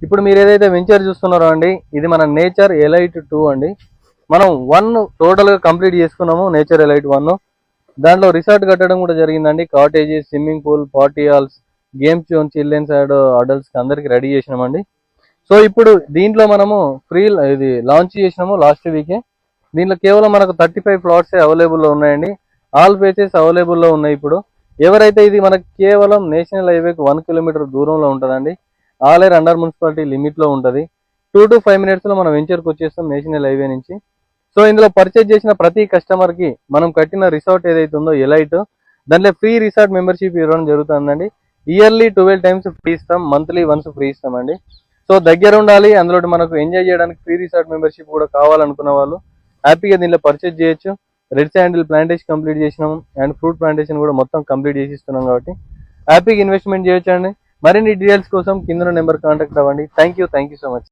ఇప్పుడు మీరు ఏదైతే వెంచర్ చూస్తున్నారో అండి, ఇది మన నేచర్ ఎలైట్ 2 అండి. మనం 1 టోటల్ గా కంప్లీట్ చేసుకున్నాము. నేచర్ ఎలైట్ 1 దాంట్లో రిసార్ట్ కట్టడం కూడా జరిగిందండి. Cottages, swimming pool, party halls, games zone, childrens and adults అందరికి రెడీ చేసినామండి. సో ఇప్పుడు దీంట్లో మనము ఫ్రీ ఇది లాంచ్ చేసినాము లాస్ట్ వీకే. దీంట్లో కేవలం మనకు 35 ప్లాట్స్ అవైలబుల్లో ఉన్నాయండి. ఆల్ ఫేసెస్ అవైలబుల్లో ఉన్నాయి. ఇప్పుడు ఎవరైతే ఇది మనకు కేవలం నేషనల్ హైవేకి 1 కిలోమీటర్ దూరంలో ఉంటుందండి. ఆలేరు అండర్ మున్సిపాలిటీ లిమిట్లో ఉంటుంది. 2 to 5 minutes లో మనం వెంచర్కి వచ్చేస్తాం నేషనల్ హైవే నుంచి. సో ఇందులో పర్చేజ్ చేసిన ప్రతి కస్టమర్కి మనం కట్టిన రిసార్ట్ ఏదైతే ఉందో ఎలైట్, దాంట్లో ఫ్రీ రిసార్ట్ మెంబర్షిప్ ఇవ్వడం జరుగుతుందండి. ఇయర్లీ 12 times ఫ్రీ ఇస్తాం, మంత్లీ వన్స్ ఫ్రీ ఇస్తామండి. సో దగ్గర ఉండాలి, అందులో మనకు ఎంజాయ్ చేయడానికి ఫ్రీ రిసార్ట్ మెంబర్షిప్ కూడా కావాలనుకున్న వాళ్ళు హ్యాపీగా దీంట్లో పర్చేజ్ చేయొచ్చు. రెడ్ శాండిల్ ప్లాంటేషన్ కంప్లీట్ చేసినాము అండ్ ఫ్రూట్ ప్లాంటేషన్ కూడా మొత్తం కంప్లీట్ చేసి ఇస్తున్నాం కాబట్టి హ్యాపీగా ఇన్వెస్ట్మెంట్ చేయొచ్చు అండి. మరిన్ని డీటెయిల్స్ కోసం కింద నెంబర్ కాంటాక్ట్ అవ్వండి. Thank you so much.